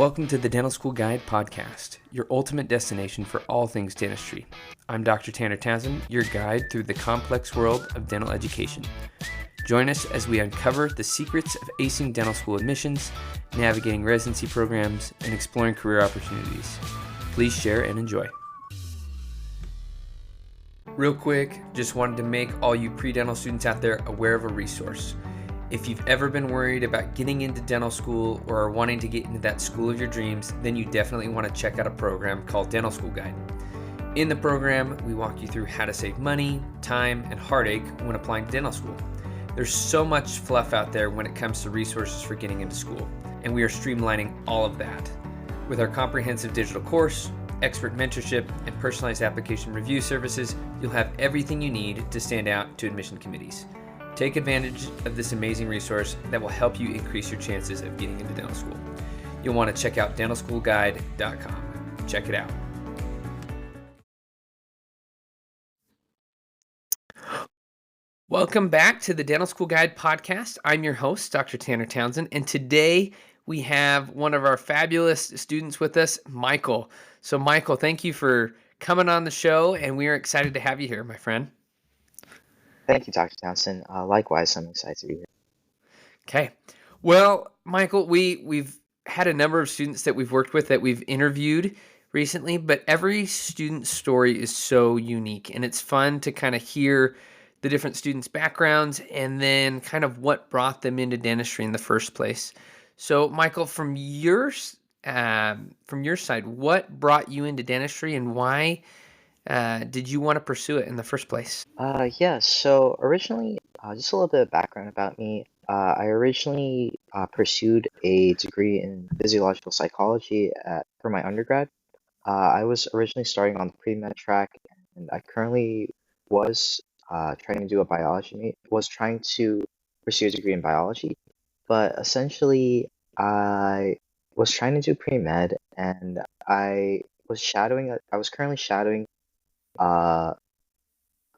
Welcome to the Dental School Guide podcast, your ultimate destination for all things dentistry. I'm Dr. Tanner Townsend, your guide through the complex world of dental education. Join us as we uncover the secrets of acing dental school admissions, navigating residency programs, and exploring career opportunities. Please share and enjoy. Real quick, just wanted to make all you pre-dental students out there aware of a resource. If you've ever been worried about getting into dental school or are wanting to get into that school of your dreams, then you definitely want to check out a program called Dental School Guide. In the program, we walk you through how to save money, time, and heartache when applying to dental school. There's so much fluff out there when it comes to resources for getting into school, and we are streamlining all of that. With our comprehensive digital course, expert mentorship, and personalized application review services, you'll have everything you need to stand out to admission committees. Take advantage of this amazing resource that will help you increase your chances of getting into dental school. You'll want to check out dentalschoolguide.com. Check it out. Welcome back to the Dental School Guide podcast. I'm your host, Dr. Tanner Townsend, and today we have one of our fabulous students with us, Michael. So Michael, thank you for coming on the show, and we are excited to have you here, my friend. Thank you, Dr. Townsend. Likewise, I'm excited to be here. Okay. Well, Michael, we've had a number of students that we've worked with that we've interviewed recently, but every student's story is so unique, and it's fun to kind of hear the different students' backgrounds and then kind of what brought them into dentistry in the first place. So, Michael, from your side, what brought you into dentistry, and why did you want to pursue it in the first place? So originally, just a little bit of background about me. I originally pursued a degree in physiological psychology for my undergrad. I was originally starting on the pre-med track, and I currently was trying to do trying to pursue a degree in biology, but essentially I was trying to do pre-med, and I was currently shadowing uh,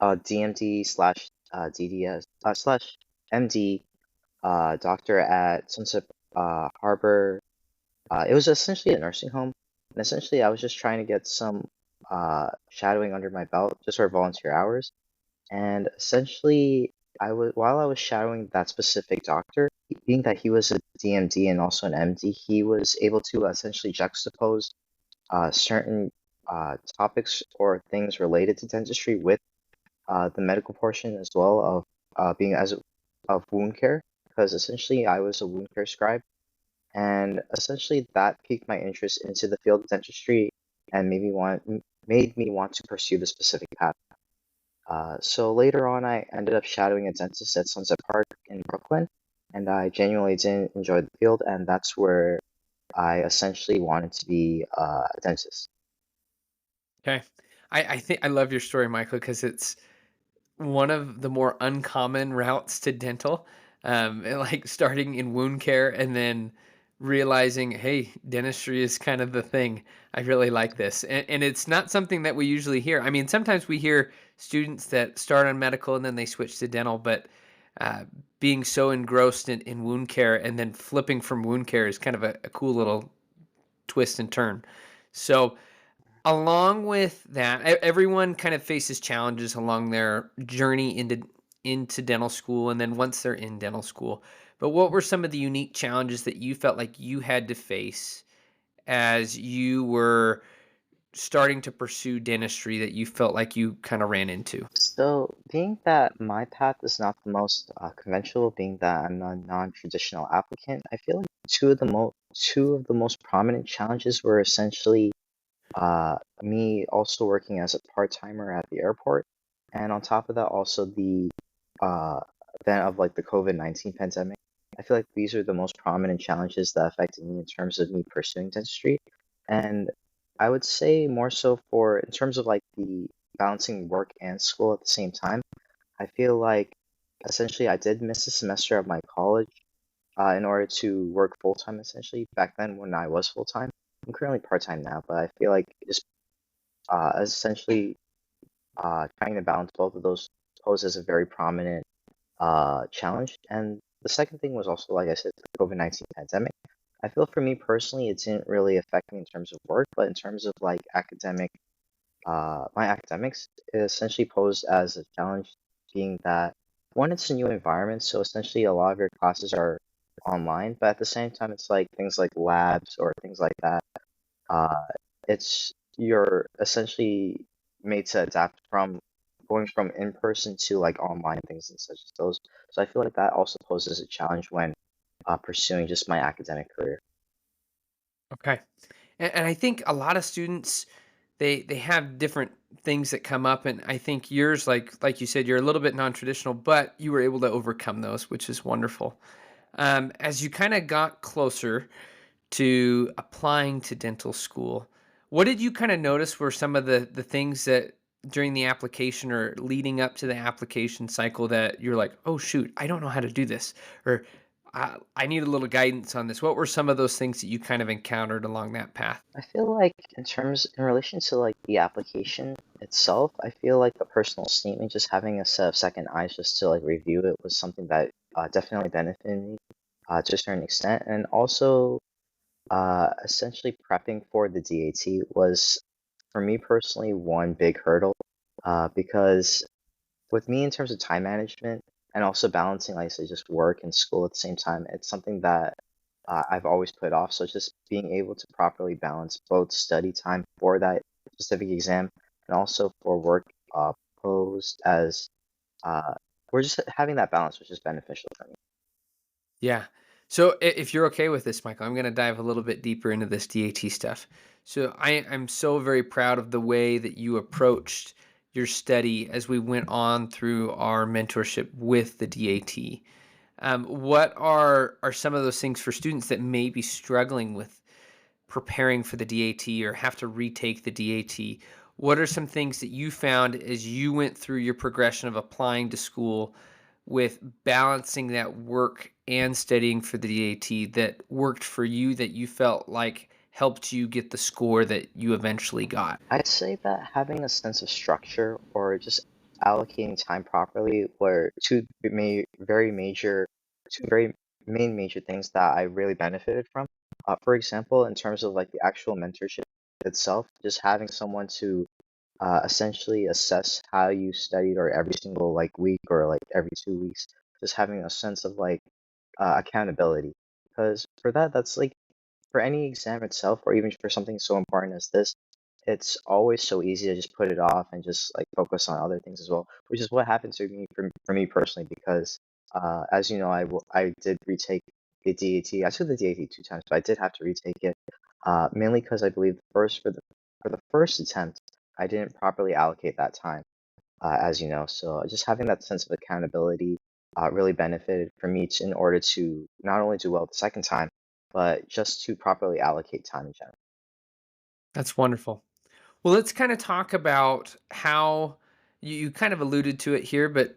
DMD slash DDS slash MD doctor at Sunset Harbor. It was essentially a nursing home, and essentially I was just trying to get some shadowing under my belt, just for volunteer hours. And essentially, while I was shadowing that specific doctor, being that he was a DMD and also an MD, he was able to essentially juxtapose certain topics or things related to dentistry with the medical portion as well of of wound care, because essentially I was a wound care scribe, and essentially that piqued my interest into the field of dentistry and made me want to pursue the specific path. So later on, I ended up shadowing a dentist at Sunset Park in Brooklyn, and I genuinely didn't enjoy the field, and that's where I essentially wanted to be a dentist. Okay. I think I love your story, Michael, because it's one of the more uncommon routes to dental, and like starting in wound care and then realizing, hey, dentistry is kind of the thing. I really like this. And it's not something that we usually hear. I mean, sometimes we hear students that start on medical and then they switch to dental, but being so engrossed in wound care and then flipping from wound care is kind of a cool little twist and turn. So, along with that, everyone kind of faces challenges along their journey into dental school, and then once they're in dental school. But what were some of the unique challenges that you felt like you had to face as you were starting to pursue dentistry that you felt like you kind of ran into? So, being that my path is not the most conventional, being that I'm a non-traditional applicant, I feel like two of the most prominent challenges were essentially me also working as a part-timer at the airport, and on top of that, also the uh, event of like the COVID-19 pandemic. I feel like these are the most prominent challenges that affected me in terms of me pursuing dentistry. And I would say more so for in terms of like the balancing work and school at the same time. I feel like essentially I did miss a semester of my college in order to work full time essentially back then when I was full time. I'm currently part time now, but I feel like just essentially trying to balance both of those poses a very prominent challenge. And the second thing was also, like I said, the COVID-19 pandemic. I feel for me personally, it didn't really affect me in terms of work, but in terms of like my academics, it essentially posed as a challenge, being that one, it's a new environment, so essentially a lot of your classes are online, but at the same time, it's like things like labs or things like that. Uh, it's you're essentially made to adapt from going from in person to like online things and such as those. So I feel like that also poses a challenge when pursuing just my academic career. Okay. And I think a lot of students they have different things that come up, and I think yours, like you said, you're a little bit non-traditional, but you were able to overcome those, which is wonderful. As you kind of got closer to applying to dental school, what did you kind of notice were some of the things that during the application or leading up to the application cycle that you're like, oh shoot, I don't know how to do this, or I need a little guidance on this. What were some of those things that you kind of encountered along that path? I feel like in relation to like the application itself, I feel like the personal statement, just having a set of second eyes just to like review it was something that definitely benefited me to a certain extent. And also essentially prepping for the DAT was for me personally one big hurdle because with me in terms of time management and also balancing, like I said, just work and school at the same time, it's something that I've always put off. So just being able to properly balance both study time for that specific exam and also for work posed as uh, we're just having that balance, which is beneficial for me. Yeah. So if you're okay with this, Michael, I'm going to dive a little bit deeper into this DAT stuff. So I'm so very proud of the way that you approached your study as we went on through our mentorship with the DAT. What are some of those things for students that may be struggling with preparing for the DAT or have to retake the DAT? What are some things that you found as you went through your progression of applying to school with balancing that work and studying for the DAT that worked for you that you felt like helped you get the score that you eventually got? I'd say that having a sense of structure or just allocating time properly were two very main major things that I really benefited from. For example, in terms of like the actual mentorship itself, just having someone to essentially assess how you studied or every single like week or like every 2 weeks, just having a sense of like accountability. Because for that, that's like for any exam itself, or even for something so important as this, it's always so easy to just put it off and just like focus on other things as well, which is what happened to me for me personally, because as you know, I did retake the DAT. I took the DAT 2 times, but I did have to retake it mainly because I believe for the first attempt, I didn't properly allocate that time, as you know. So just having that sense of accountability really benefited for me in order to not only do well the second time, but just to properly allocate time in general. That's wonderful. Well, let's kind of talk about how you kind of alluded to it here, but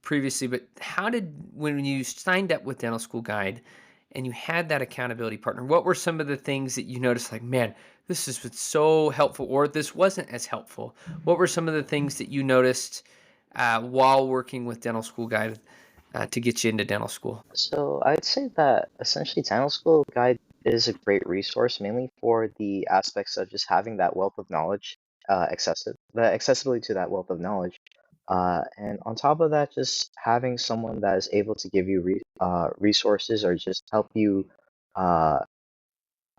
previously, but how did when you signed up with Dental School Guide and you had that accountability partner, what were some of the things that you noticed like, man, this is what's so helpful, or this wasn't as helpful? What were some of the things that you noticed while working with Dental School Guide to get you into dental school? So I'd say that essentially Channel School Guide is a great resource, mainly for the aspects of just having that wealth of knowledge, the accessibility to that wealth of knowledge, and on top of that, just having someone that is able to give you resources or just help you uh,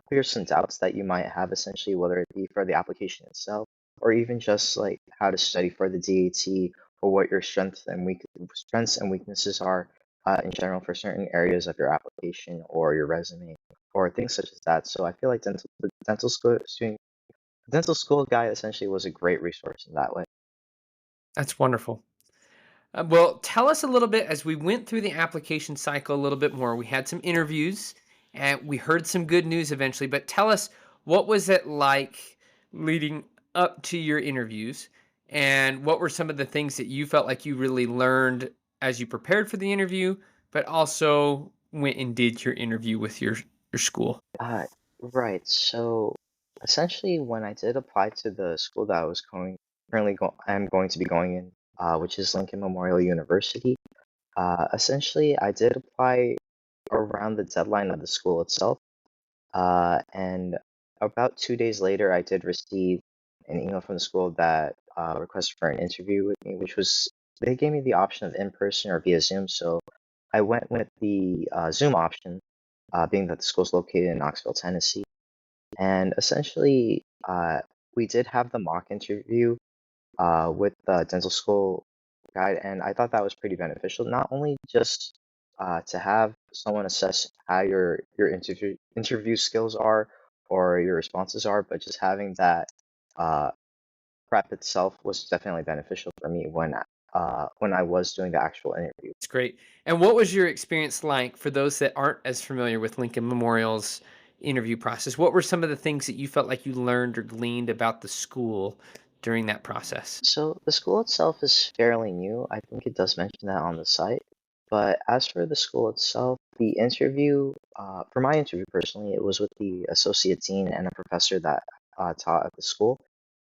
clear some doubts that you might have, essentially, whether it be for the application itself or even just like how to study for the DAT or what your strengths and weaknesses are in general for certain areas of your application or your resume or things such as that. So I feel like dental school guide essentially was a great resource in that way. That's wonderful. Well, tell us a little bit as we went through the application cycle a little bit more. We had some interviews and we heard some good news eventually, but tell us what was it like leading up to your interviews and what were some of the things that you felt like you really learned as you prepared for the interview, but also went and did your interview with your school. Uh, right. So essentially, when I did apply to the school that I'm going to be going in, which is Lincoln Memorial University. Essentially, I did apply around the deadline of the school itself. And about 2 days later, I did receive an email from the school that requested for an interview with me, which was they gave me the option of in person or via Zoom. So I went with the Zoom option, being that the school's located in Knoxville, Tennessee. And essentially, we did have the mock interview with the dental school guide, and I thought that was pretty beneficial. Not only just to have someone assess how your interview skills are or your responses are, but just having that uh, prep itself was definitely beneficial for me when I was doing the actual interview. It's great. And what was your experience like for those that aren't as familiar with Lincoln Memorial's interview process? What were some of the things that you felt like you learned or gleaned about the school during that process? So the school itself is fairly new. I think it does mention that on the site. But as for the school itself, the interview, for my interview personally, it was with the associate dean and a professor that taught at the school.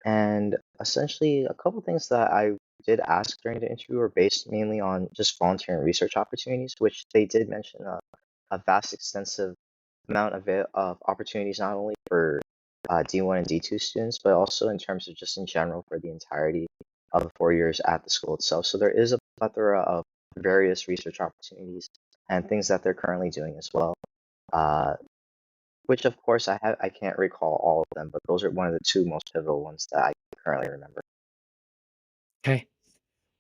And essentially, a couple things that I did ask during the interview were based mainly on just volunteer and research opportunities, which they did mention a vast, extensive amount of opportunities, not only for D1 and D2 students, but also in terms of just in general for the entirety of the 4 years at the school itself. So there is a plethora of various research opportunities and things that they're currently doing as well. Uh, which of course I can't recall all of them, but those are one of the two most pivotal ones that I currently remember. Okay.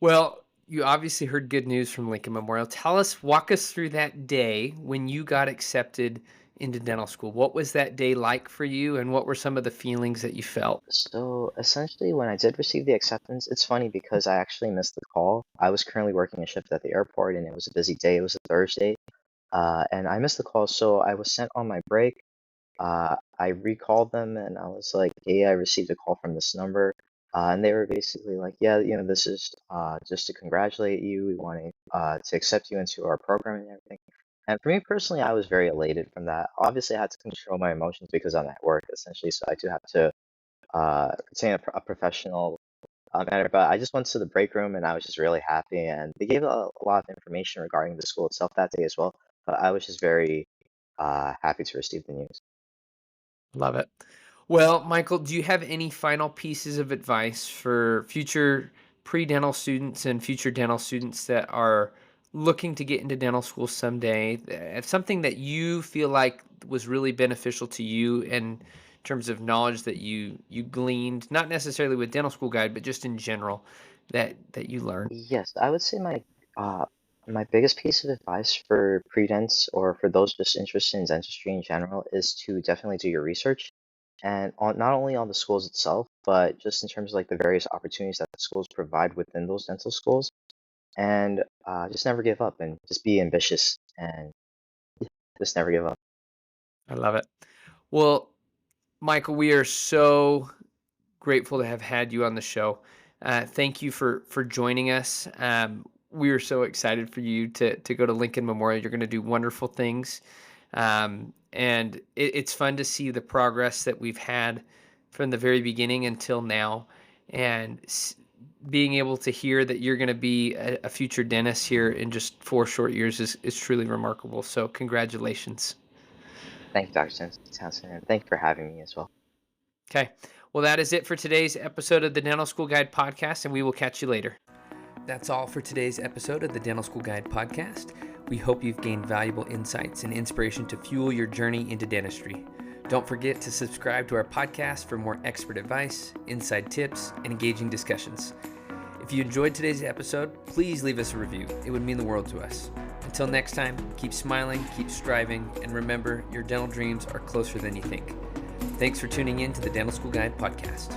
Well, you obviously heard good news from Lincoln Memorial. Walk us through that day when you got accepted into dental school. What was that day like for you, and what were some of the feelings that you felt? So essentially, when I did receive the acceptance, it's funny because I actually missed the call. I was currently working a shift at the airport, and it was a busy day. It was a Thursday, and I missed the call. So I was sent on my break. I recalled them and I was like, "Hey, I received a call from this number," and they were basically like, "Yeah, this is just to congratulate you. We want to accept you into our program and everything." And for me personally, I was very elated from that. Obviously, I had to control my emotions because I'm at work essentially, so I do have to retain a professional manner. But I just went to the break room and I was just really happy, and they gave a lot of information regarding the school itself that day as well. But I was just very happy to receive the news. Love it. Well, Michael, do you have any final pieces of advice for future pre-dental students and future dental students that are looking to get into dental school someday? Something that you feel like was really beneficial to you in terms of knowledge that you gleaned, not necessarily with dental school guide, but just in general that you learned. Yes, I would say uh my biggest piece of advice for pre-dents or for those just interested in dentistry in general is to definitely do your research and on not only on the schools itself, but just in terms of like the various opportunities that the schools provide within those dental schools, and just never give up and just be ambitious and just never give up. I love it. Well, Michael, we are so grateful to have had you on the show. Thank you for joining us. We are so excited for you to go to Lincoln Memorial. You're going to do wonderful things, and it's fun to see the progress that we've had from the very beginning until now, and being able to hear that you're going to be a future dentist here in just 4 short years is truly remarkable. So congratulations. Thank you, Dr. Townsend, and thank you for having me as well. Okay. Well, that is it for today's episode of the Dental School Guide podcast, and we will catch you later. That's all for today's episode of the Dental School Guide podcast. We hope you've gained valuable insights and inspiration to fuel your journey into dentistry. Don't forget to subscribe to our podcast for more expert advice, inside tips, and engaging discussions. If you enjoyed today's episode, please leave us a review. It would mean the world to us. Until next time, keep smiling, keep striving, and remember, your dental dreams are closer than you think. Thanks for tuning in to the Dental School Guide podcast.